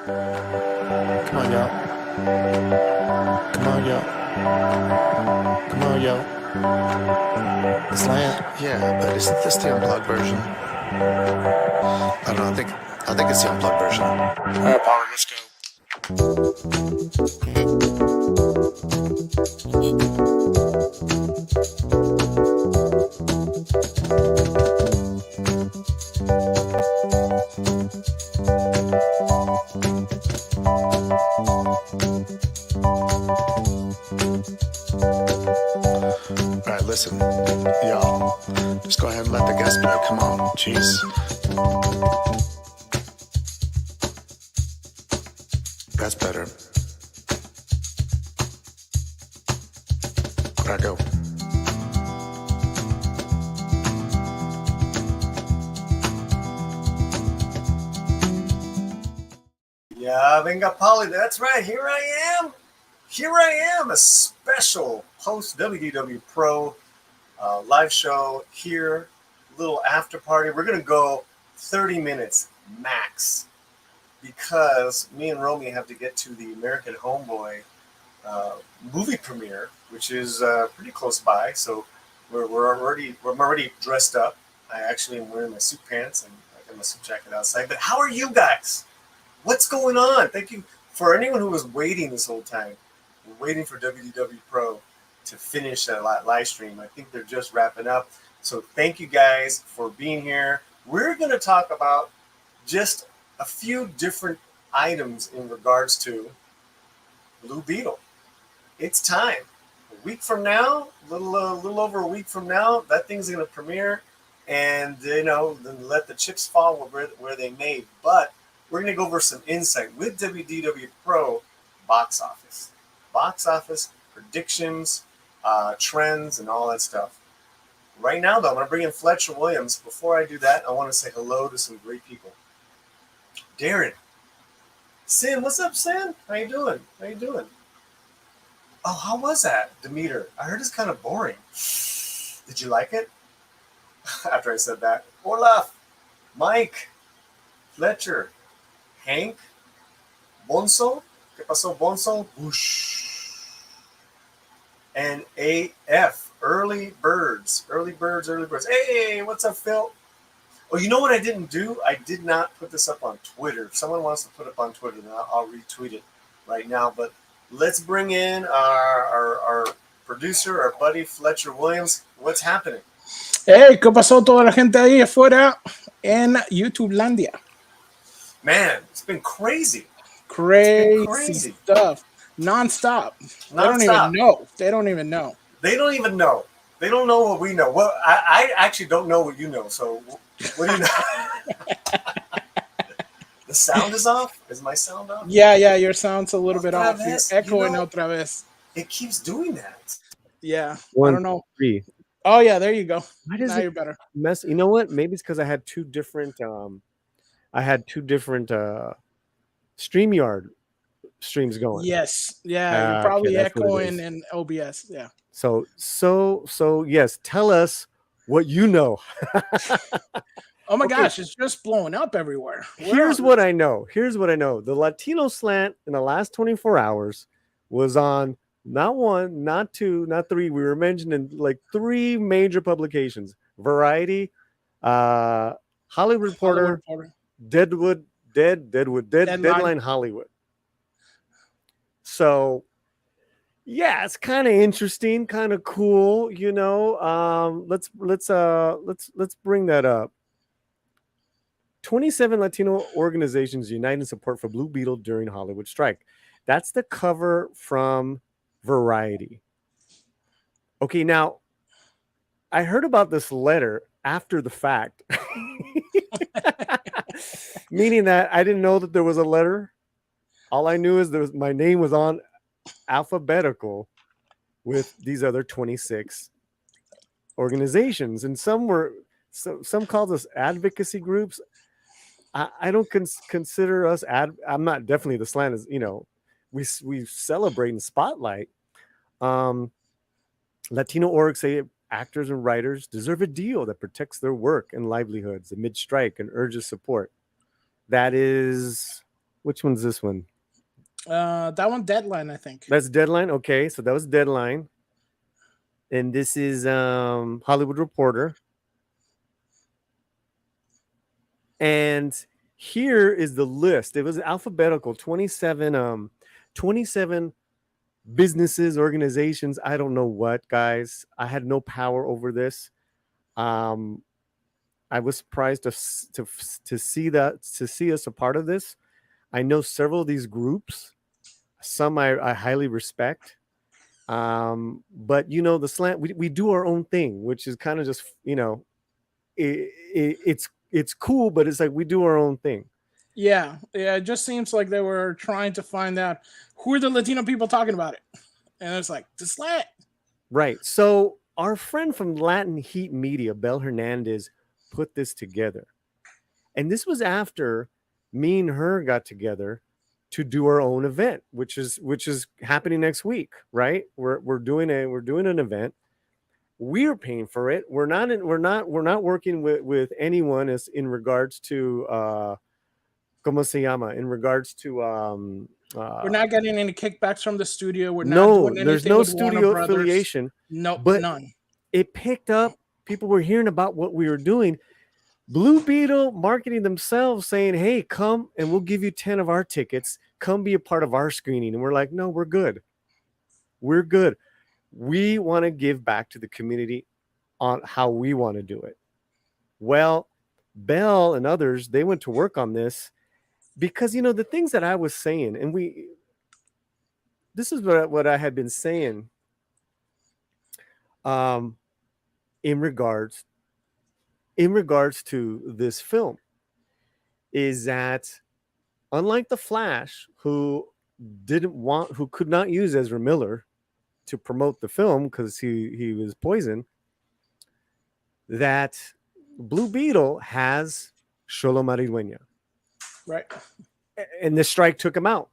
Come on, y'all. Come on, y'all. Come on, y'all. Slant. Yeah, but isn't this the unplugged version? I don't know. I think it's the unplugged version. All right, Power, let's go. All right, listen, y'all. Just go ahead and let the guest play. Come on, jeez. That's better. Where'd I go? Yeah, venga, Polly. That's right. Here I am. A special post WDW Pro live show here. Little after party. We're going to go 30 minutes max because me and Romy have to get to the American Homeboy movie premiere, which is pretty close by. So I'm already dressed up. I actually am wearing my suit pants and I got my suit jacket outside. But how are you guys? What's going on? Thank you for anyone who was waiting this whole time. We're waiting for WDW Pro to finish that live stream. I think they're just wrapping up. So thank you guys for being here. We're going to talk about just a few different items in regards to Blue Beetle. It's time. A week from now, a little over a week from now, that thing's going to premiere, and then let the chips fall where they may. But we're going to go over some insight with WDW Pro box office predictions, trends, and all that stuff. Right now, though, I'm going to bring in Fletcher Williams. Before I do that, I want to say hello to some great people. Darren. Sin, what's up, Sin? How you doing? Oh, how was that, Demeter? I heard it's kind of boring. Did you like it? After I said that. Olaf, Mike, Fletcher, Hank, Bonso. ¿Qué pasó, Bonso? Whoosh. And AF, early birds. Hey, what's up, Phil? Oh, you know what I didn't do? I did not put this up on Twitter. If someone wants to put it up on Twitter, then I'll retweet it right now. But let's bring in our producer, our buddy, Fletcher Williams. What's happening? Hey, ¿qué pasó toda la gente ahí afuera en YouTubelandia? Man, it's been crazy. Crazy stuff. Non-stop. They don't even know. They don't know what we know. Well, I actually don't know what you know. So what do you know? The sound is off? Is my sound off? Yeah, your sound's a little bit off. You're echoing otra vez. It keeps doing that. Yeah. 1, I don't know. 3. Oh, yeah, there you go. Now you're better. You know what? Maybe it's because I had two different StreamYard streams going. Yes. Yeah, you're probably echoing in OBS. Yeah. So yes, tell us what you know. Oh my gosh, it's just blowing up everywhere. Here's what I know. The Latino Slant in the last 24 hours was on not one, not two, not three. We were mentioning like 3 major publications: Variety, Hollywood Reporter, Deadline Hollywood. So yeah, it's kind of interesting, kind of cool, let's bring that up. 27 Latino organizations unite in support for Blue Beetle during Hollywood strike. That's the cover from Variety. Okay, now I heard about this letter after the fact. Meaning that I didn't know that there was a letter. All I knew is my name was on alphabetical with these other 26 organizations, and some called us advocacy groups. I don't consider us I'm not definitely the Slant is, we celebrate and spotlight. Latino orgs say actors and writers deserve a deal that protects their work and livelihoods amid strike and urges support. That is Which one's this one? That one, Deadline, I think. That's Deadline. Okay, so that was Deadline. And this is Hollywood Reporter. And here is the list. It was alphabetical, 27 businesses, organizations. I don't know what, guys. I had no power over this. I was surprised to see us a part of this. I know several of these groups. Some I highly respect. But the Slant, we do our own thing, which is kind of just, it's cool, but it's like we do our own thing. Yeah, it just seems like they were trying to find out who are the Latino people talking about it, and it's like the Slant. Right. So our friend from Latin Heat Media, Bel Hernandez, put this together, and this was after me and her got together to do our own event, which is happening next week. Right? We're doing an event. We're paying for it. We're not working with anyone as in regards to ¿cómo se llama? In regards to we're not getting any kickbacks from the studio. We're not no, doing anything there's no with studio Warner Brothers. affiliation. No, but none. It picked up. People were hearing about what we were doing. Blue Beetle marketing themselves, saying, "Hey, come and we'll give you 10 of our tickets. Come be a part of our screening." And we're like, "No, we're good. We're good. We want to give back to the community on how we want to do it." Well, Bell and others, they went to work on this because, the things that I was saying, and this is what I had been saying in regards to this film, is that unlike The Flash, who could not use Ezra Miller to promote the film because he was poisoned, that Blue Beetle has Xolo Maridueña. Right. And the strike took him out.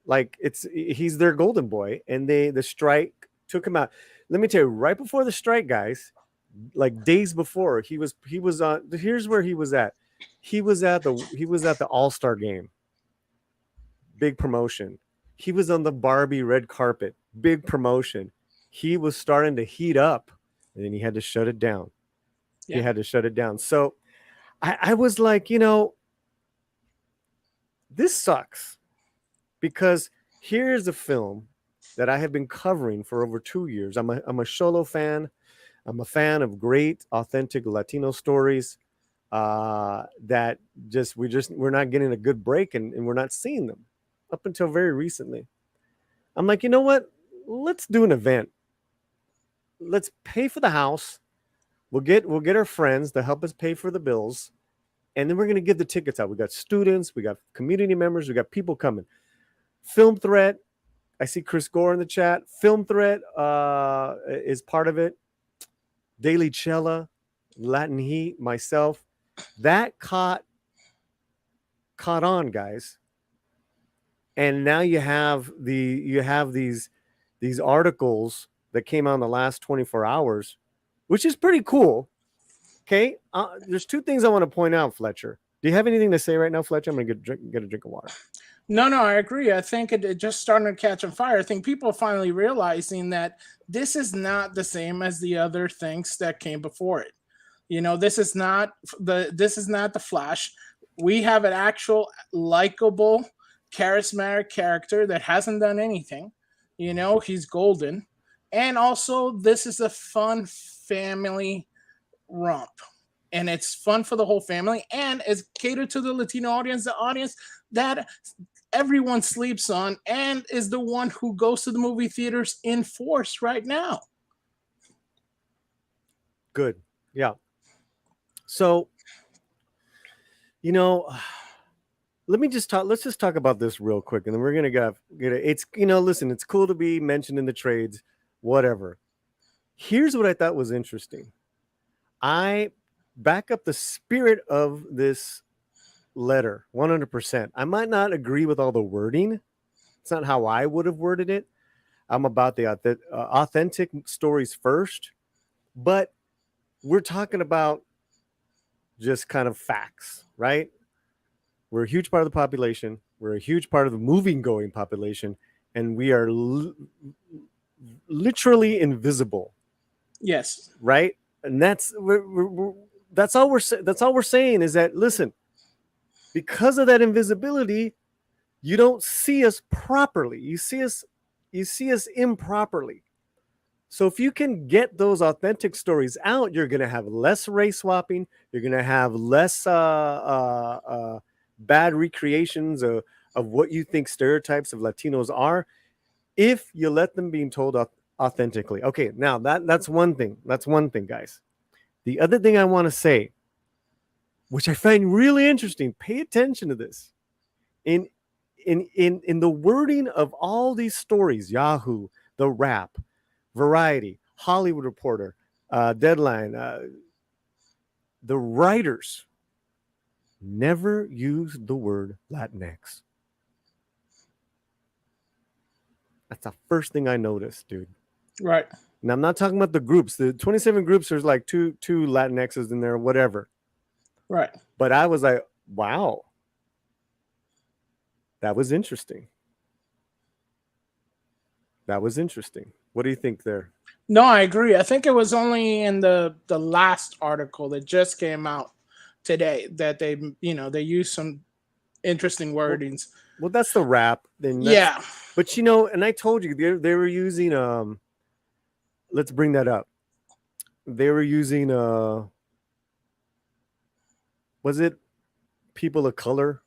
Like he's their golden boy, and the strike took him out. Let me tell you, right before the strike, guys, like days before, he was on. Here's where he was at. He was at the All-Star game. Big promotion. He was on the Barbie red carpet. Big promotion. He was starting to heat up, and then he had to shut it down. Yeah. He had to shut it down. So I was like, this sucks, because here's a film that I have been covering for over 2 years. I'm a Xolo fan. I'm a fan of great, authentic Latino stories that we're not getting a good break, and we're not seeing them up until very recently. I'm like, you know what? Let's do an event. Let's pay for the house. We'll get our friends to help us pay for the bills, and then we're going to give the tickets out. We got students, we got community members, we got people coming. Film Threat, I see Chris Gore in the chat. Film Threat is part of it. Daily Chella, Latin Heat, myself. That caught on, guys. And now you have these articles that came out in the last 24 hours, which is pretty cool. Okay, there's two things I want to point out, Fletcher. Do you have anything to say right now, Fletcher? I'm gonna get a drink of water. No, I agree. I think it just started to catch on fire. I think people are finally realizing that this is not the same as the other things that came before it. This is not the Flash. We have an actual likable, charismatic character that hasn't done anything. He's golden. And also, this is a fun family romp. And it's fun for the whole family. And it's catered to the Latino audience, the audience that everyone sleeps on, and is the one who goes to the movie theaters in force right now. Good. Yeah. So, let's just talk about this real quick, and then we're going to get it. It's, listen, it's cool to be mentioned in the trades, whatever. Here's what I thought was interesting. I back up the spirit of this letter 100%. I might not agree with all the wording. It's not how I would have worded it. I'm about the authentic stories first, but we're talking about just kind of facts, right? We're a huge part of the population. We're a huge part of the moving going population, and we are literally invisible, Yes. right? And that's all we're saying is that, listen, because of that invisibility, you don't see us properly. You see us improperly. So if you can get those authentic stories out, you're going to have less race swapping. You're going to have less bad recreations of what you think stereotypes of Latinos are, if you let them being told authentically. Okay, now that's one thing. That's one thing, guys. The other thing I want to say, which I find really interesting, pay attention to this. In the wording of all these stories, Yahoo, The Wrap, Variety, Hollywood Reporter, Deadline, the writers never use the word Latinx. That's the first thing I noticed, dude. Right. Now, I'm not talking about the groups. The 27 groups, there's like two Latinxes in there, whatever. Right. But I was like, wow. That was interesting. That was interesting. What do you think there? No, I agree. I think it was only in the last article that just came out today that they used some interesting wordings. Well, that's the Wrap. Then Yeah. But and I told you they were using let's bring that up. They were using was it people of color?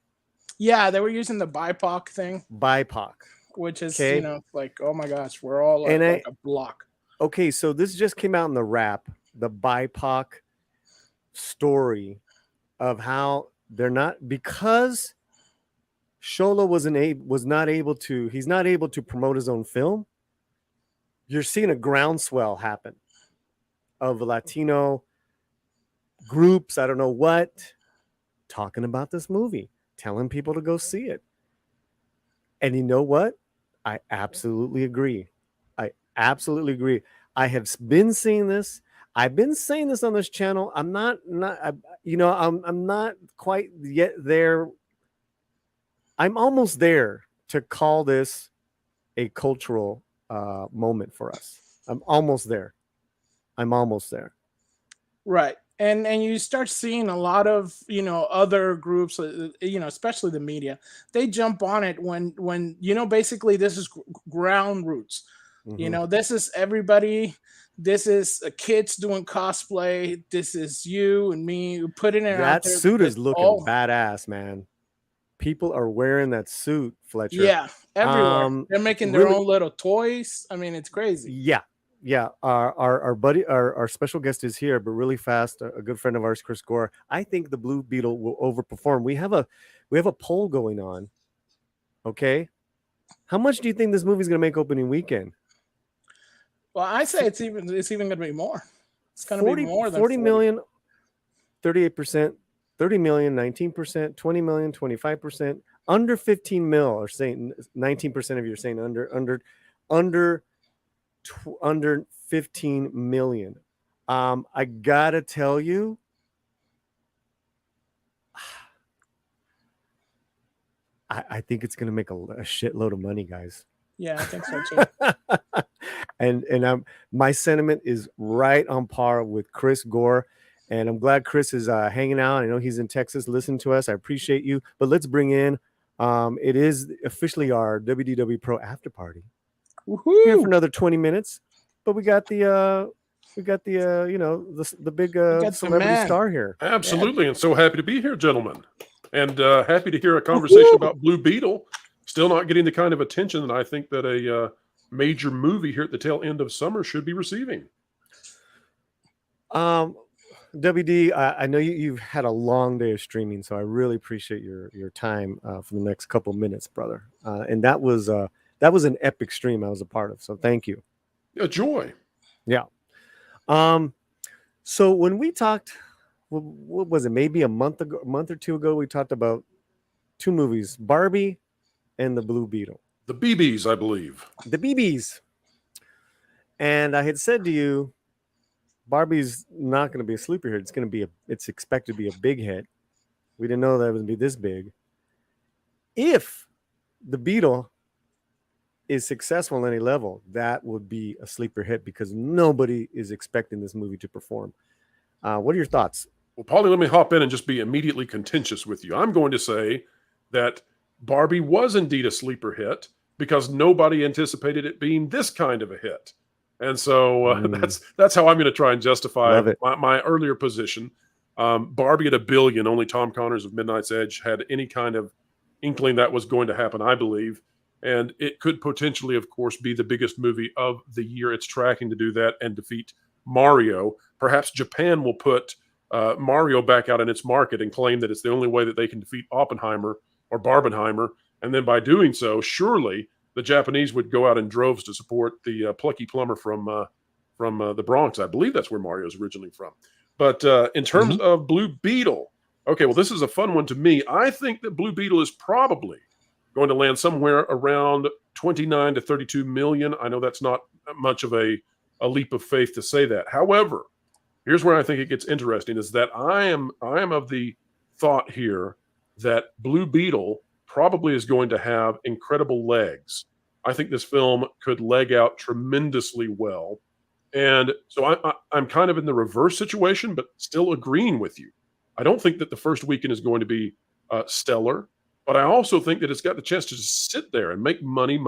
Yeah, they were using the BIPOC thing. BIPOC. Which is, Okay. like, oh my gosh, we're all like a block. Okay, so this just came out in the Wrap, the BIPOC story of how they're not, because Xolo was not able to, he's not able to promote his own film. You're seeing a groundswell happen of Latino groups, I don't know what, talking about this movie, telling people to go see it. And you know what? I absolutely agree. I absolutely agree. I have been seeing this. I've been saying this on this channel. I'm not quite yet there. I'm almost there to call this a cultural moment for us. I'm almost there. Right. And you start seeing a lot of, other groups, especially the media, they jump on it when basically this is ground roots. Mm-hmm. This is everybody. This is kids doing cosplay. This is you and me putting it out That there. suit is looking badass, man. People are wearing that suit, Fletcher. Yeah, everywhere. They're making their own little toys. I mean, it's crazy. Yeah. Our buddy, our special guest is here, but really fast, a good friend of ours, Chris Gore. I think the Blue Beetle will overperform. We have a poll going on. Okay, how much do you think this movie's going to make opening weekend? Well, I say it's even going to be more. It's going to be more than 40 million, 38%, 30 million, 19%, 20 million, 25%, under 15 mil, or saying 19% of you are saying under 15 million. I gotta tell you, I think it's gonna make a shitload of money, guys. Yeah, I think so too. and my sentiment is right on par with Chris Gore, and I'm glad Chris is hanging out. I know he's in Texas listening to us. I appreciate you. But let's bring in. It is officially our WDW Pro after party. Woohoo! Here for another 20 minutes, but we got the big celebrity star here. Absolutely, and so happy to be here, gentlemen, and happy to hear a conversation about Blue Beetle. Still not getting the kind of attention that I think that a major movie here at the tail end of summer should be receiving. WD, I know you've had a long day of streaming, so I really appreciate your time for the next couple minutes, brother. And that was an epic stream I was a part of, so thank you. A joy. Yeah. So when we talked, what was it? Maybe a month or two ago, we talked about two movies, Barbie and the Blue Beetle. The BBs, I believe. The BBs. And I had said to you, Barbie's not going to be a sleeper hit. It's expected to be a big hit. We didn't know that it would be this big. if the Beetle is successful on any level, that would be a sleeper hit because nobody is expecting this movie to perform. What are your thoughts? Well, Paulie, let me hop in and just be immediately contentious with you. I'm going to say that Barbie was indeed a sleeper hit because nobody anticipated it being this kind of a hit. And so that's how I'm going to try and justify my earlier position. Barbie at $1 billion, only Tom Connors of Midnight's Edge had any kind of inkling that was going to happen, I believe. And it could potentially, of course, be the biggest movie of the year. It's tracking to do that and defeat Mario. Perhaps Japan will put Mario back out in its market and claim that it's the only way that they can defeat Oppenheimer or Barbenheimer. And then by doing so, surely the Japanese would go out in droves to support the plucky plumber from the Bronx. I believe that's where Mario's originally from. But in terms of Blue Beetle, okay, well, this is a fun one to me. I think that Blue Beetle is probably going to land somewhere around 29 to 32 million. I know that's not much of a leap of faith to say that. However, here's where I think it gets interesting is that I am of the thought here that Blue Beetle probably is going to have incredible legs. I think this film could leg out tremendously well. And so I'm kind of in the reverse situation, but still agreeing with you. I don't think that the first weekend is going to be stellar, but I also think that it's got the chance to just sit there and make money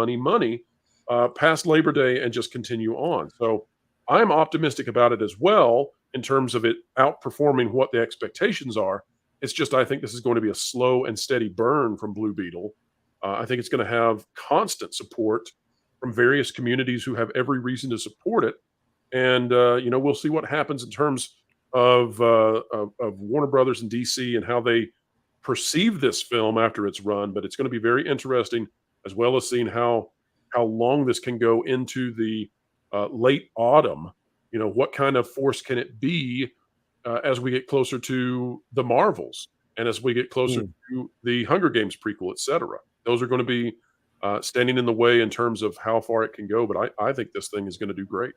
past Labor Day and just continue on. So I'm optimistic about it as well in terms of it outperforming what the expectations are. It's just I think this is going to be a slow and steady burn from Blue Beetle. I think it's going to have constant support from various communities who have every reason to support it. And, we'll see what happens in terms of Warner Brothers and DC and how they perceive this film after it's run. But it's going to be very interesting, as well as seeing how long this can go into the late autumn. What kind of force can it be as we get closer to the Marvels and as we get closer to the Hunger Games prequel, et cetera. Those are going to be standing in the way in terms of how far it can go. But I think this thing is going to do great.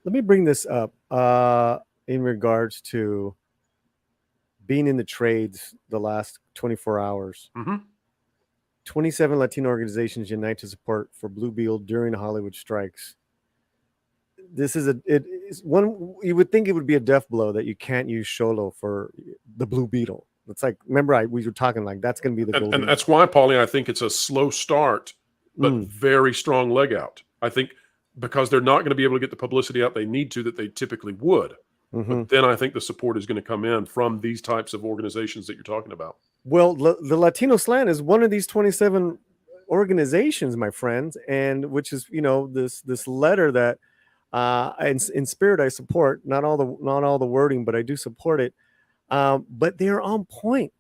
Let me bring this up in regards to being in the trades the last 24 hours. 27 Latino organizations unite to support for Blue Beetle during the Hollywood strikes. This is it is one you would think it would be a death blow that you can't use Xolo for the Blue Beetle. It's like, remember we were talking like that's going to be the and that's why, Paulie, I think it's a slow start, but very strong leg out. I think because they're not going to be able to get the publicity out they need to that they typically would. But then I think the support is going to come in from these types of organizations that you're talking about. Well, the Latino Slant is one of these 27 organizations, my friends, and which is this letter that in spirit I support. Not all the wording, but I do support it. But they are on point.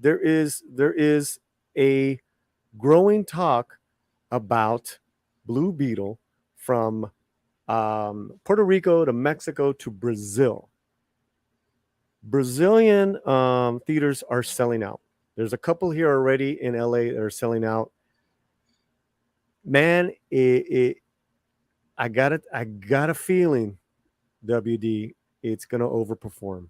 There is a growing talk about Blue Beetle from Puerto Rico to Mexico to Brazil. Brazilian theaters are selling out. There's a couple here already in LA that are selling out. Man, I got a feeling, WD, it's gonna overperform.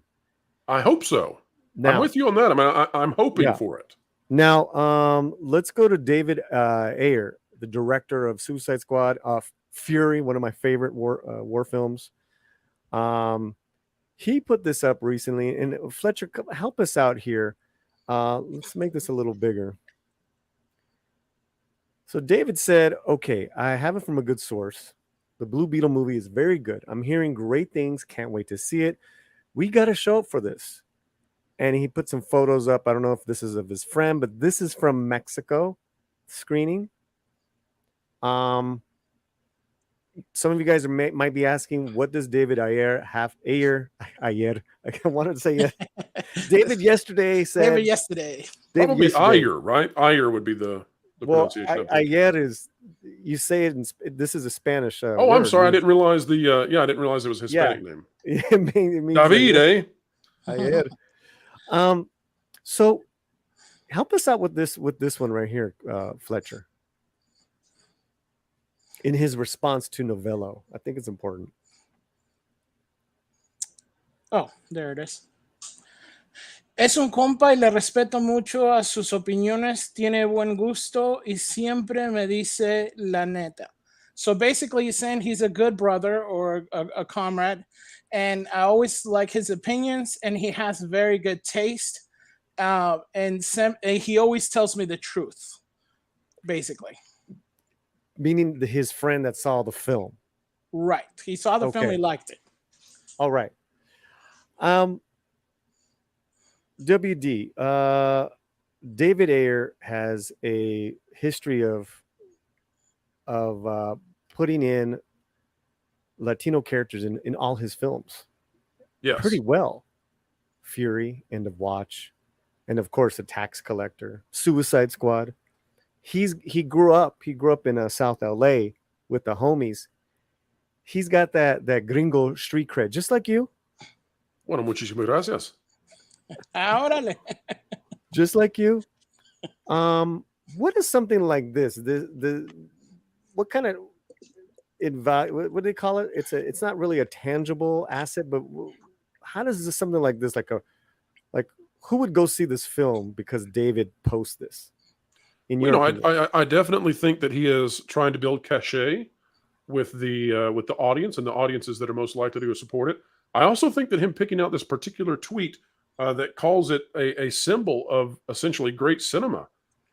I hope so. Now, I'm with you on that. I mean, I'm hoping for it. Now, let's go to David Ayer, the director of Suicide Squad, Fury, one of my favorite war films. He put this up recently, and Fletcher, help us out here. Let's make this a little bigger. So David said, okay, I have it from a good source. The Blue Beetle movie is very good. I'm hearing great things. Can't wait to see it. We got to show up for this. And he put some photos up. I don't know if this is of his friend, but this is from Mexico screening. Some of you guys might be asking, what does David Ayer have? Ayer. I wanted to say yes. David yesterday said. David yesterday. Probably Ayer, right? Ayer would be the pronunciation. Ayer is, you say it, this is a Spanish word. I'm sorry. I didn't realize I didn't realize it was a Hispanic name. It means David, Ayer. So help us out with this one right here, Fletcher. In his response to Novello. I think it's important. Oh, there it is. Es un compa y le respeto mucho a sus opiniones, tiene buen gusto y siempre me dice la neta. So basically, he's saying he's a good brother or a comrade, and I always like his opinions, and he has very good taste. And he always tells me the truth, basically. Meaning his friend that saw the film. Right. He saw the film, he Okay. liked it. All right. WD, David Ayer has a history of putting in Latino characters in all his films Yes. pretty well. Fury, End of Watch, and of course the Tax Collector, Suicide Squad. He grew up in South LA with the homies. He's got that gringo street cred, just like you. Bueno, muchísimas gracias. Órale. Just like you. What is something like this? What kind of what do they call it? It's not really a tangible asset, but how does something like this, like who would go see this film because David posts this? In your opinion? I definitely think that he is trying to build cachet with the audience and the audiences that are most likely to support it. I also think that him picking out this particular tweet that calls it a symbol of essentially great cinema.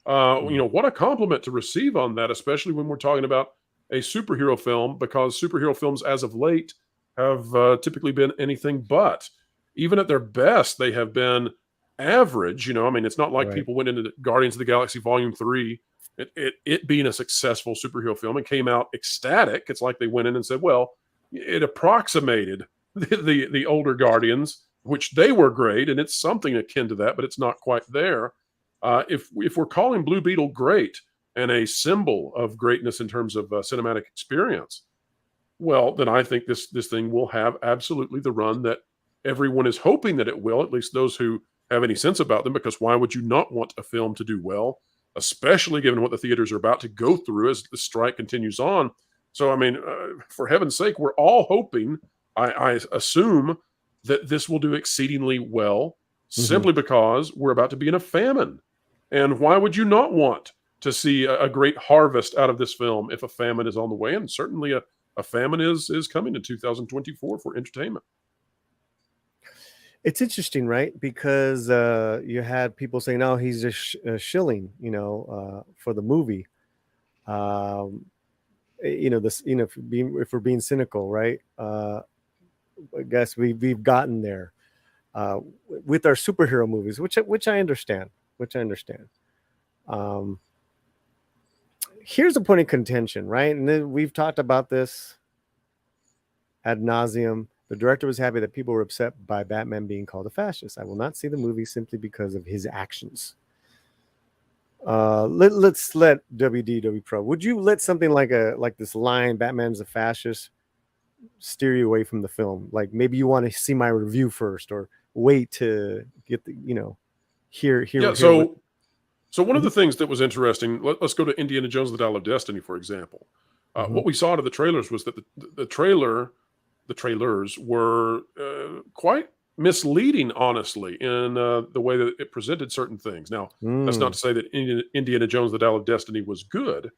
What a compliment to receive on that, especially when we're talking about a superhero film, because superhero films as of late have typically been anything but. Even at their best, they have been average. It's not like people went into Guardians of the Galaxy Volume 3, it being a successful superhero film and came out ecstatic. It's like they went in and said, well, it approximated the older Guardians, which they were great, and it's something akin to that, but it's not quite there. If we're calling Blue Beetle great and a symbol of greatness in terms of cinematic experience, well, then I think this thing will have absolutely the run that everyone is hoping that it will, at least those who have any sense about them, because why would you not want a film to do well, especially given what the theaters are about to go through as the strike continues on? So, for heaven's sake, we're all hoping, I assume, that this will do exceedingly well, simply because we're about to be in a famine. And why would you not want to see a great harvest out of this film if a famine is on the way? And certainly a famine is coming in 2024 for entertainment. It's interesting, right? Because you had people saying, "No, he's just shilling," for the movie. If we're being cynical, right? I guess we've gotten there with our superhero movies, which I understand. Here's a point of contention, right? And then we've talked about this ad nauseum. The director was happy that people were upset by Batman being called a fascist. I will not see the movie simply because of his actions. Let's let WDW Pro. Would you let something like this line, Batman's a fascist, steer you away from the film? Like maybe you want to see my review first, or wait to get the hear. Yeah. So one of the things that was interesting. Let's go to Indiana Jones: The Dial of Destiny, for example. What we saw to the trailers was that the trailers were quite misleading, honestly, in the way that it presented certain things. Now, that's not to say that Indiana Jones: The Dial of Destiny was good,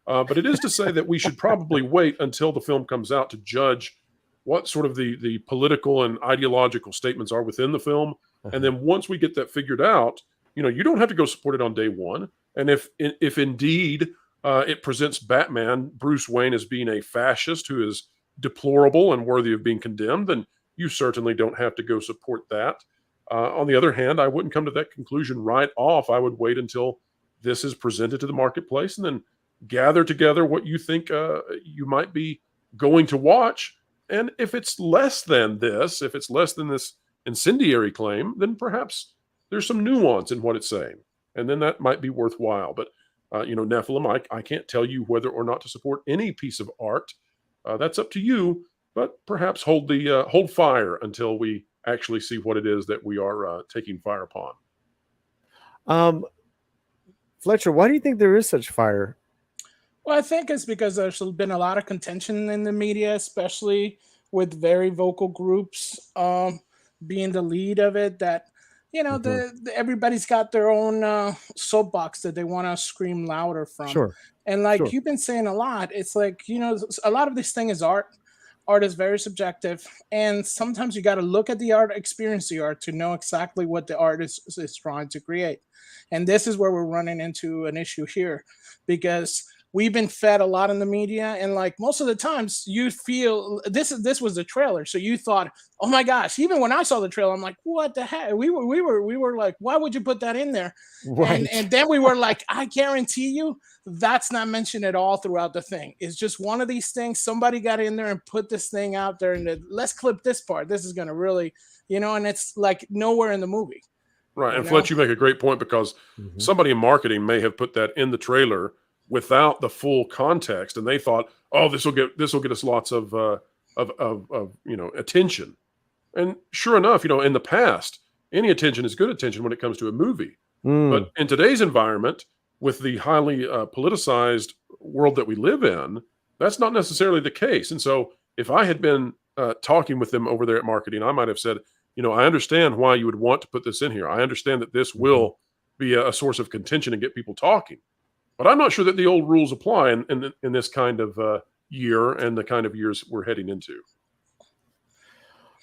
but it is to say that we should probably wait until the film comes out to judge what sort of the political and ideological statements are within the film. And then once we get that figured out, you don't have to go support it on day one. And if indeed it presents Batman, Bruce Wayne, as being a fascist who is deplorable and worthy of being condemned, then you certainly don't have to go support that. On the other hand, I wouldn't come to that conclusion right off. I would wait until this is presented to the marketplace and then gather together what you think you might be going to watch. And if it's less than this, if it's less than this incendiary claim, then perhaps there's some nuance in what it's saying. And then that might be worthwhile. But, Nephilim, I can't tell you whether or not to support any piece of art. That's up to you, but perhaps hold fire until we actually see what it is that we are taking fire upon. Fletcher, why do you think there is such fire? Well, I think it's because there's been a lot of contention in the media, especially with very vocal groups being the lead of it, that, you know, everybody's got their own soapbox that they want to scream louder from. Sure. And like Sure. you've been saying a lot, it's like, you know, a lot of this thing is art. Art is very subjective, and sometimes you got to look at the art, experience the art to know exactly what the artist is trying to create. And this is where we're running into an issue here, because we've been fed a lot in the media, and like most of the times you feel this was the trailer, so you thought, oh my gosh. Even when I saw the trailer, I'm like, what the heck? We were like, why would you put that in there? Right. And then we were like, I guarantee you that's not mentioned at all throughout the thing. It's just one of these things. Somebody got in there and put this thing out there, and let's clip this part. This is going to really, you know, and it's like nowhere in the movie. Right. And know? Fletch, you make a great point, because somebody in marketing may have put that in the trailer without the full context, and they thought, oh, this will get us lots of you know, attention. And sure enough, you know, in the past, any attention is good attention when it comes to a movie. But in today's environment, with the highly politicized world that we live in, that's not necessarily the case. And so if I had been talking with them over there at marketing, I might have said, you know, I understand why you would want to put this in here. I understand that this will be a source of contention and get people talking. But I'm not sure that the old rules apply in this kind of year and the kind of years we're heading into.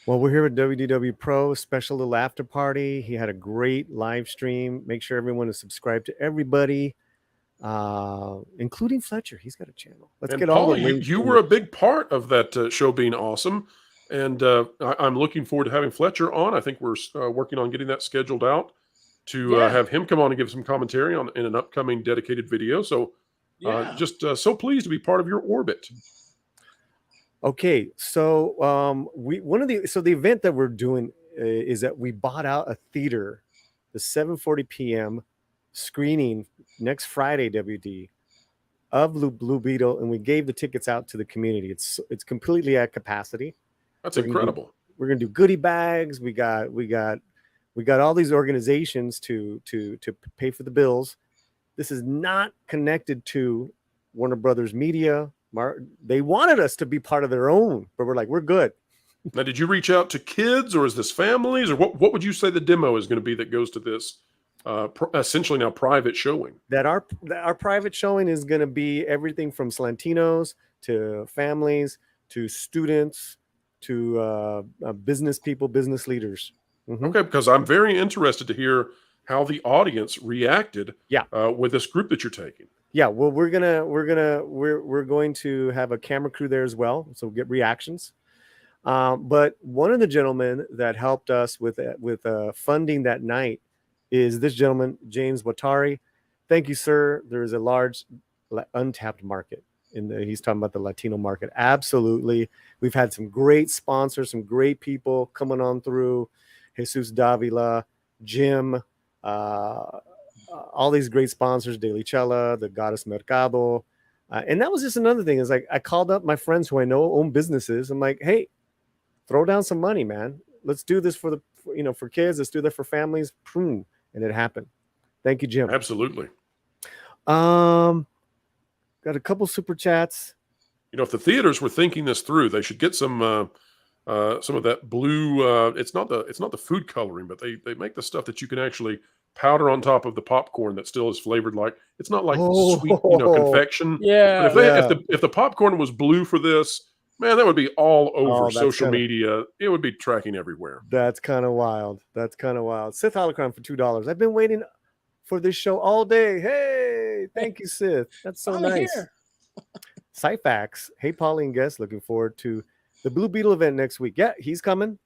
Well, we're here with WDW Pro, special little after party. He had a great live stream. Make sure everyone is subscribed to everybody, including Fletcher. He's got a channel. Let's get all the Paul, links. you were a big part of that show being awesome. And I'm looking forward to having Fletcher on. I think we're working on getting that scheduled out to have him come on and give some commentary in an upcoming dedicated video. So just so pleased to be part of your orbit. Okay, so the event that we're doing is that we bought out a theater, the 7:40 p.m. screening next Friday, WD, of Blue Beetle, and we gave the tickets out to the community. It's completely at capacity. That's incredible. We're gonna do goodie bags. We got all these organizations to pay for the bills. This is not connected to Warner Brothers Media. They wanted us to be part of their own, but we're like, we're good. Now, did you reach out to kids, or is this families, or what would you say the demo is going to be that goes to this essentially now private showing? That our private showing is going to be everything from Slantinos to families to students to business people, business leaders. Okay, because I'm very interested to hear how the audience reacted with this group that you're taking. Yeah, well, we're going to have a camera crew there as well, so we'll get reactions. But one of the gentlemen that helped us with funding that night is this gentleman, James Watari. Thank you, sir. There is a large untapped market he's talking about the Latino market. Absolutely. We've had some great sponsors, some great people coming on through. Jesus Davila, Jim, all these great sponsors, Daily Chela, the Goddess Mercado. And that was just another thing, is like, I called up my friends who I know own businesses. I'm like, hey, throw down some money, man. Let's do this for kids. Let's do that for families. And it happened. Thank you, Jim. Absolutely. Got a couple super chats. You know, if the theaters were thinking this through, they should get some of that blue. It's not the food coloring, but they make the stuff that you can actually powder on top of the popcorn that still is flavored like, it's not like sweet, confection. Yeah. But if the popcorn was blue for this, man, that would be all over social media. It would be tracking everywhere. That's kind of wild. Sith Holocron for $2. I've been waiting for this show all day. Hey, thank you, Sith. That's so nice. Cyfax. Hey, Paulie and guests, looking forward to the Blue Beetle event next week. Yeah, he's coming.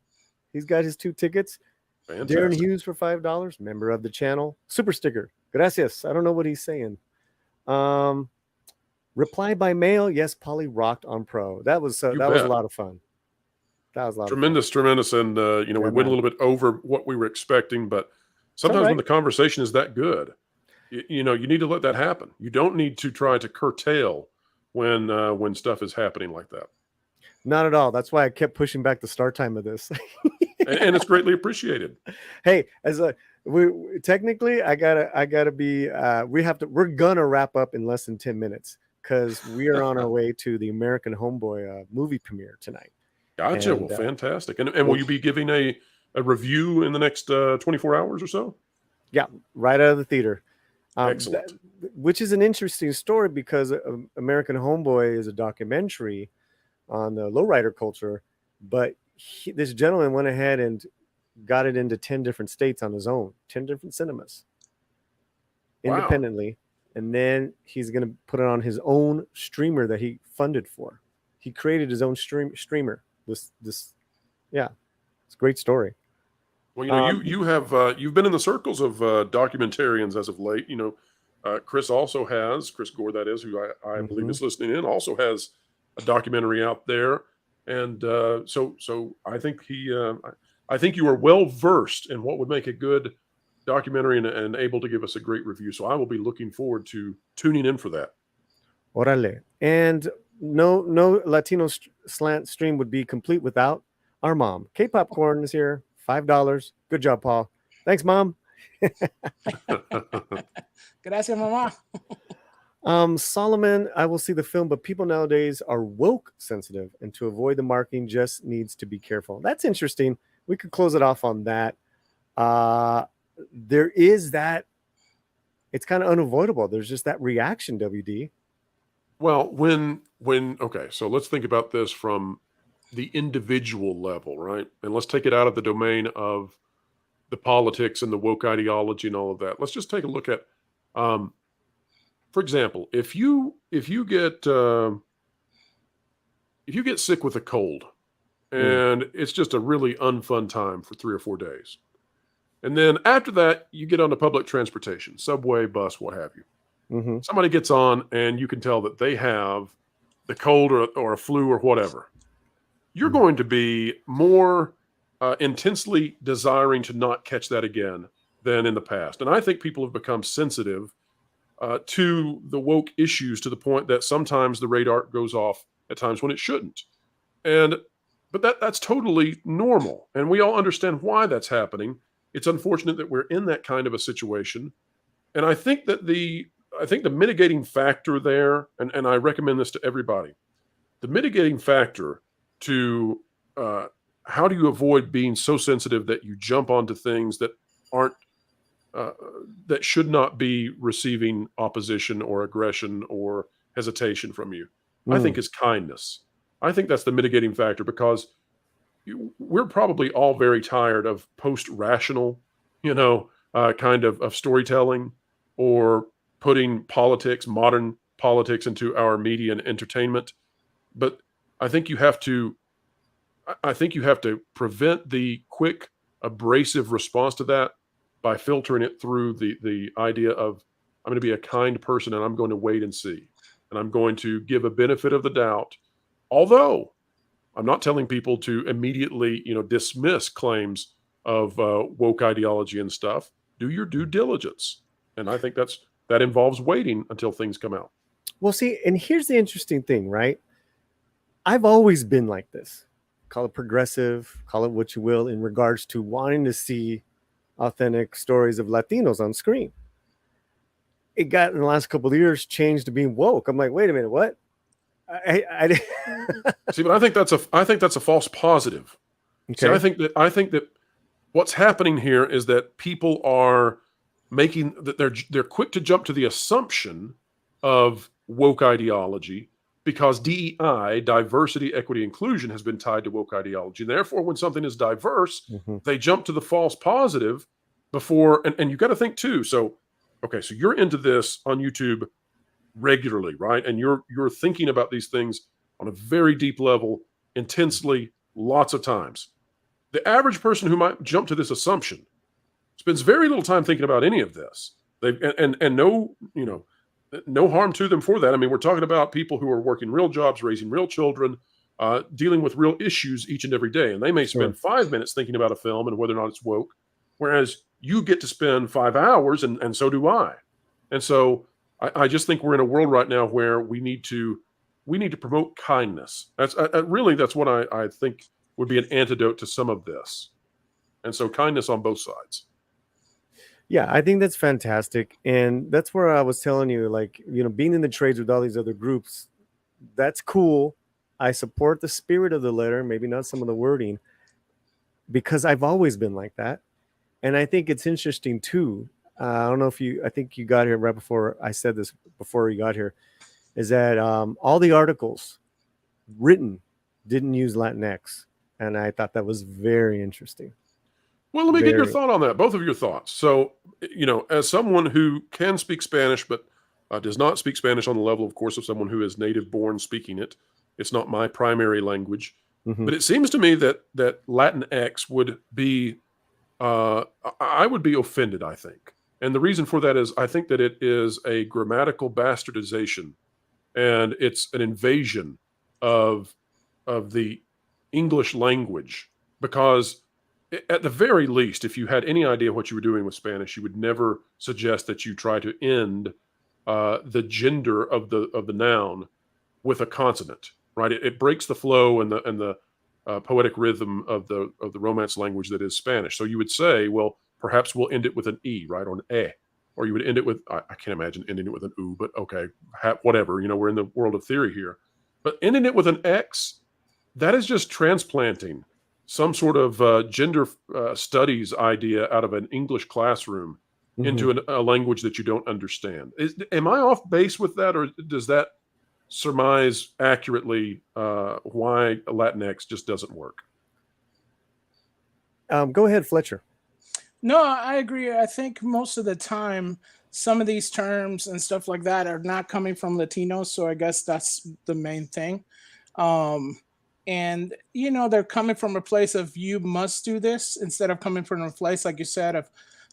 He's got his 2 tickets. Fantastic. Darren Hughes for $5, member of the channel. Super sticker. Gracias. I don't know what he's saying. Reply by mail. Yes, Paulie rocked on Pro. That was a lot of fun. That was a lot tremendous. And we went a little bit over what we were expecting, but sometimes when the conversation is that good, you need to let that happen. You don't need to try to curtail when stuff is happening like that. Not at all. That's why I kept pushing back the start time of this. and it's greatly appreciated. Hey, we technically, I gotta be. We're gonna wrap up in less than 10 minutes because we are on our way to the American Homeboy movie premiere tonight. Gotcha. Well, fantastic. And will you be giving a a review in the next 24 hours or so? Yeah, right out of the theater. Excellent. Which is an interesting story because American Homeboy is a documentary on the lowrider culture, but this gentleman went ahead and got it into 10 different states on his own, 10 different cinemas independently. And then he's going to put it on his own streamer that he funded for. He created his own streamer. It's a great story. Well, you know, you have you've been in the circles of documentarians as of late. You know, Chris Gore, that is, who I believe is listening in, also has a documentary out there, and so I think I think you are well versed in what would make a good documentary and able to give us a great review. So I will be looking forward to tuning in for that. Orale. And no Latino slant stream would be complete without our mom. K-Popcorn is here. $5. Good job, Paul. Thanks, Mom. Gracias, mama. Solomon, I will see the film, but people nowadays are woke sensitive, and to avoid the marking just needs to be careful. That's interesting. We could close it off on that. There is that. It's kind of unavoidable. There's just that reaction, WD. Well, okay, so let's think about this from the individual level, right? And let's take it out of the domain of the politics and the woke ideology and all of that. Let's just take a look at, for example, if you get sick with a cold, and it's just a really unfun time for 3 or 4 days, and then after that you get onto public transportation, subway, bus, what have you. Somebody gets on, and you can tell that they have the cold or a flu or whatever. You're going to be more intensely desiring to not catch that again than in the past. And I think people have become sensitive to the woke issues to the point that sometimes the radar goes off at times when it shouldn't. But that's totally normal. And we all understand why that's happening. It's unfortunate that we're in that kind of a situation. And I think that the mitigating factor there, and I recommend this to everybody, the mitigating factor to how do you avoid being so sensitive that you jump onto things that aren't that should not be receiving opposition or aggression or hesitation from you, I think is kindness. I think that's the mitigating factor, because we're probably all very tired of post-rational, kind of storytelling, or putting modern politics into our media and entertainment. But I think you have to prevent the quick, abrasive response to that by filtering it through the idea of, I'm going to be a kind person, and I'm going to wait and see, and I'm going to give a benefit of the doubt. Although I'm not telling people to immediately, dismiss claims of woke ideology and stuff. Do your due diligence, and I think that involves waiting until things come out. Well, see, and here's the interesting thing, right? I've always been like this. Call it progressive, call it what you will, in regards to wanting to see authentic stories of Latinos on screen. It got, in the last couple of years, changed to being woke. I'm like, wait a minute, what? I See, but I think that's a false positive. Okay. See, I think that what's happening here is that people are making that they're quick to jump to the assumption of woke ideology, because DEI, diversity, equity, inclusion, has been tied to woke ideology. And therefore, when something is diverse, they jump to the false positive before, and you got to think too. So, okay, so you're into this on YouTube regularly, right? And you're thinking about these things on a very deep level, intensely, lots of times. The average person who might jump to this assumption spends very little time thinking about any of this. And no harm to them for that. I mean, we're talking about people who are working real jobs, raising real children, dealing with real issues each and every day. And they may spend 5 minutes thinking about a film and whether or not it's woke, whereas you get to spend 5 hours, and so do I. And so I just think we're in a world right now where we need to promote kindness. That's what I think would be an antidote to some of this. And so kindness on both sides. Yeah, I think that's fantastic. And that's where I was telling you, like, being in the trades with all these other groups, that's cool. I support the spirit of the letter, maybe not some of the wording. because I've always been like that. And I think it's interesting too. I don't know if I think you got here right before I said this, before you got here, is that all the articles written didn't use Latinx. And I thought that was very interesting. Well, let me get your thought on that, both of your thoughts. So, as someone who can speak Spanish, but does not speak Spanish on the level, of course, of someone who is native born speaking it, it's not my primary language. Mhm. But it seems to me that Latinx would be, I would be offended, I think. And the reason for that is I think that it is a grammatical bastardization, and it's an invasion of the English language, because at the very least, if you had any idea what you were doing with Spanish, you would never suggest that you try to end the gender of the noun with a consonant, right? It breaks the flow and the poetic rhythm of the Romance language that is Spanish. So you would say, well, perhaps we'll end it with an e, right, or an or you would end it with, I can't imagine ending it with an u, but okay, whatever. We're in the world of theory here. But ending it with an x, that is just transplanting some sort of gender studies idea out of an English classroom into a language that you don't understand. Am I off base with that, or does that surmise accurately why Latinx just doesn't work? Go ahead, Fletcher. No, I agree. I think most of the time, some of these terms and stuff like that are not coming from Latinos. So I guess that's the main thing. And, they're coming from a place of you must do this instead of coming from a place, like you said,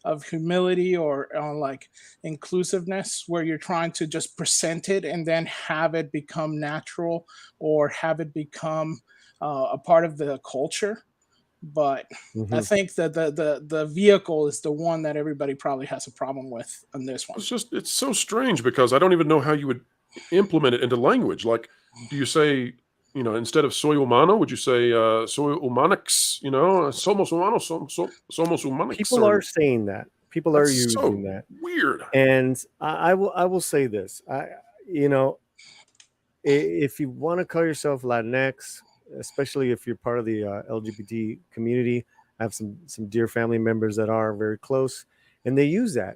of humility or like inclusiveness, where you're trying to just present it and then have it become natural or have it become a part of the culture. But I think that the vehicle is the one that everybody probably has a problem with on this one. It's so strange, because I don't even know how you would implement it into language. Like, do you say, instead of soy humano, would you say soy humanix? Somos humanos, somos humanix. People are saying that. People are using that. Weird. And I will say this. If you want to call yourself Latinx, especially if you're part of the LGBT community, I have some dear family members that are very close, and they use that.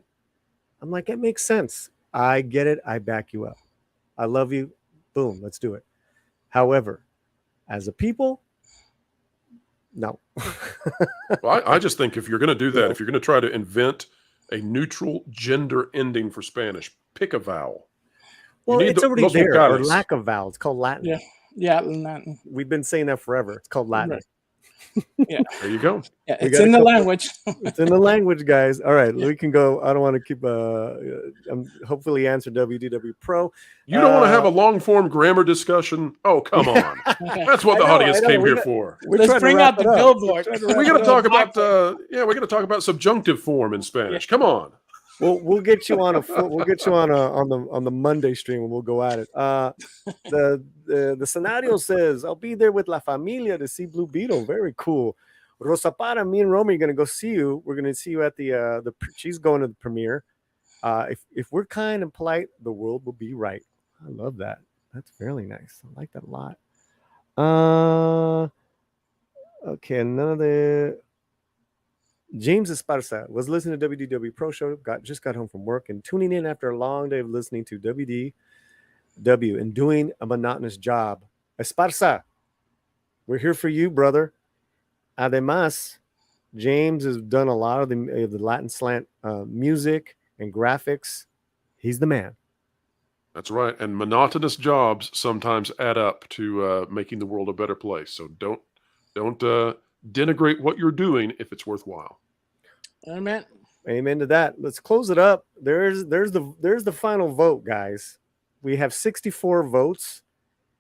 I'm like, it makes sense. I get it. I back you up. I love you. Boom, let's do it. However, as a people, no. Well, I just think if you're going to do that, if you're going to try to invent a neutral gender ending for Spanish, pick a vowel. Well, it's already there, or lack of vowels. It's called Latin. Yeah, Latin. We've been saying that forever. It's called Latin. Right. Yeah. There you go. Yeah, it's in the language. It's in the language, guys. All right, we can go. I don't want to keep hopefully answer WDW Pro. You don't want to have a long form grammar discussion? Oh, come on. That's what the audience came here for. Let's bring out the billboard. We got to talk about we got to talk about subjunctive form in Spanish. Come on. We'll get you on on the Monday stream, and we'll go at it. The scenario says, "I'll be there with La Familia to see Blue Beetle." Very cool. Rosa Para, me and Romy are gonna go see you. We're gonna see you at the she's going to the premiere. If we're kind and polite, the world will be right. I love that. That's really nice. I like that a lot. Okay, another. James Esparza was listening to WDW Pro Show, just got home from work and tuning in after a long day of listening to WDW and doing a monotonous job. Esparza, we're here for you, brother. Además, James has done a lot of the Latin Slant music and graphics. He's the man. That's right. And monotonous jobs sometimes add up to making the world a better place. So don't denigrate what you're doing if it's worthwhile. Amen. Amen to that. Let's close it up. There's the final vote, guys. We have 64 votes.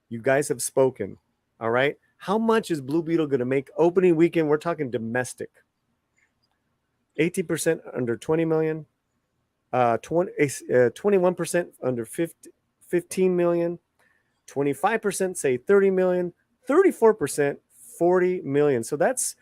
You guys have spoken. All right. How much is Blue Beetle going to make opening weekend? We're talking domestic. 18% under 20 million. 21% under 15 million. 25% say 30 million. 34% 40 million. So that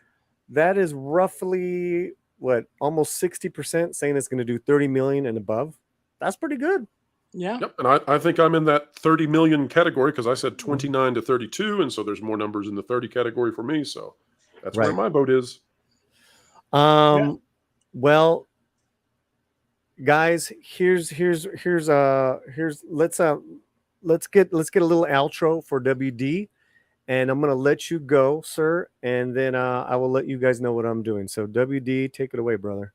is roughly what, almost 60% saying it's going to do 30 million and above. That's pretty good. Yeah. Yep. And I think I'm in that 30 million category, because I said 29 to 32. And so there's more numbers in the 30 category for me. So That's where Right. my vote is. Well, guys, here's let's get a little outro for WD, and I'm gonna let you go, sir, and then I will let you guys know what I'm doing. So WD, take it away, brother.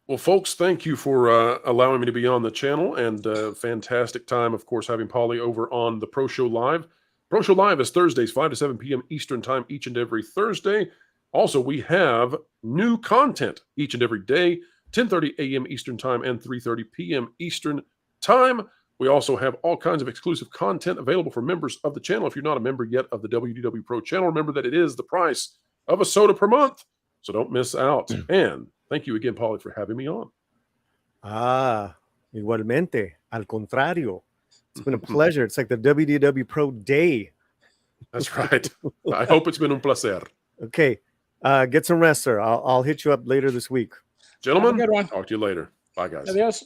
Well, folks, thank you for allowing me to be on the channel, and fantastic time, of course, having Polly over on the Pro Show Live. Pro Show Live is Thursdays, 5 to 7 p.m. Eastern Time, each and every Thursday. Also, we have new content each and every day, 10:30 a.m. Eastern Time and 3:30 p.m. Eastern Time. We also have all kinds of exclusive content available for members of the channel. If you're not a member yet of the WDW Pro channel, remember that it is the price of a soda per month, so don't miss out. And thank you again, Polly, for having me on. Igualmente, al contrario. It's been a pleasure. It's like the WDW Pro Day. That's right. I hope it's been un placer. Okay. Get some rest, sir. I'll hit you up later this week. Gentlemen, Have a good one. talk to you later. Bye, guys. Adios.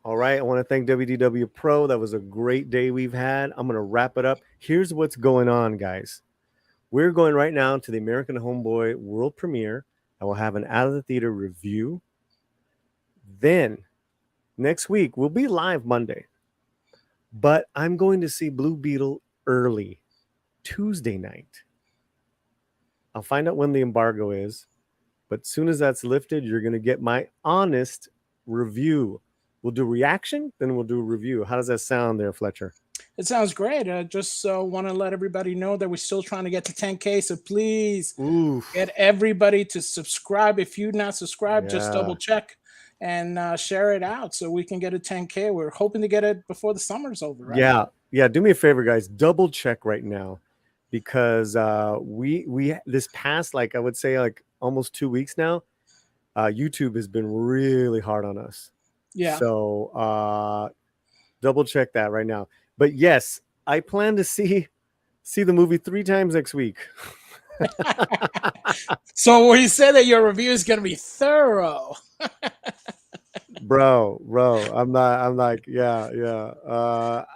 All right. I want to thank WDW Pro. That was a great day we've had. I'm going to wrap it up. Here's what's going on, guys. We're going right now to the American Homeboy world premiere. I will have an out of the theater review. Then next week, we'll be live Monday. But I'm going to see Blue Beetle early Tuesday night. I'll find out when the embargo is. But as soon as that's lifted, you're going to get my honest review. We'll do reaction, then we'll do a review. How does that sound there, Fletcher? It sounds great. Just want to let everybody know that we're still trying to get to 10K. So please get everybody to subscribe. If you're not subscribed, just double check and share it out so we can get a 10K. We're hoping to get it before the summer's over, right? Yeah. Do me a favor, guys. Double check right now, because we this past, like, I would say, like almost 2 weeks now, YouTube has been really hard on us. Yeah. So double check that right now. But yes, I plan to see the movie 3 times next week. So you said that your review is going to be thorough. bro, I'm like, yeah.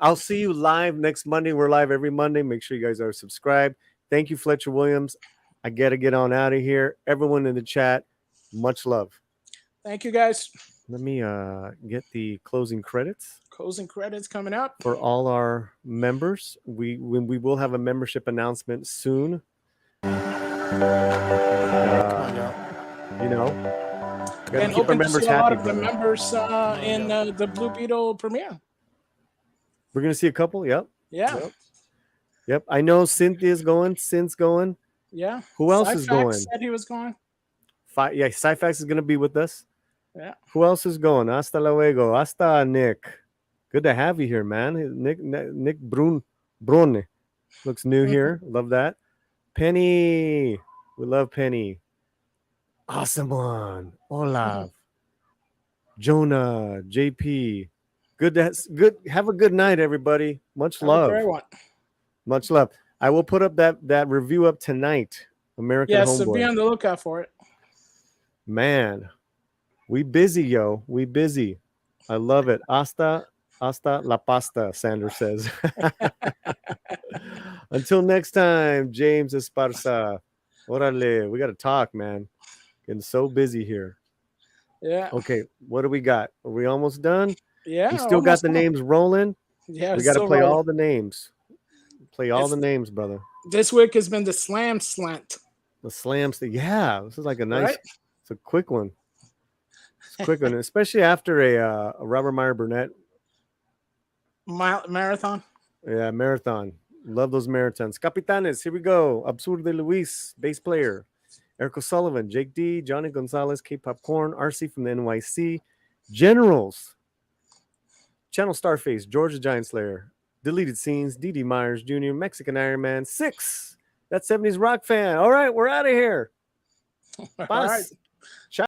I'll see you live next Monday. We're live every Monday. Make sure you guys are subscribed. Thank you, Fletcher Williams. I got to get on out of here. Everyone in the chat, much love. Thank you, guys. Let me get the closing credits. Closing credits coming up for all our members. We will have a membership announcement soon. Come on, y'all. You know, gotta and keep our hoping to members see a lot happy, of the brother. members in the Blue Beetle premiere. We're gonna see a couple. Yep. I know Cynthia's going. Syn's going. Yeah. Who else is going? Said he was going. Syfax is gonna be with us. Yeah. Who else is going? Hasta luego. Hasta Nick. Good to have you here, man. Nick Brune looks new here. Love that. Penny. We love Penny. Awesome one. Olaf. Jonah. JP. Good. Have a good night, everybody. Much love. Much love. I will put up that review up tonight. American Homeboy. So be on the lookout for it. Man, we busy, yo. We busy. I love it. Hasta la pasta, Sanders says. Until next time, James Esparza. Orale. We got to talk, man. Getting so busy here. Yeah. Okay, what do we got? Are we almost done? Yeah. We still got the names rolling. Yeah. We got to play all the names. Play all the names, brother. This week has been the Slant. The slams. Yeah, this is like a nice, it's a quick one. It's a quick one, especially after a Robert Meyer Burnett marathon. Yeah, marathon. Love those marathons. Capitanes, here we go. Absurde Luis, bass player. Eric O'Sullivan, Jake D, Johnny Gonzalez, K-Popcorn, RC from the NYC. Generals. Channel Starface, Georgia Giant Slayer. Deleted Scenes, D.D. Myers Jr., Mexican Iron Man, 6. That 70s rock fan. All right, we're out of here. All right.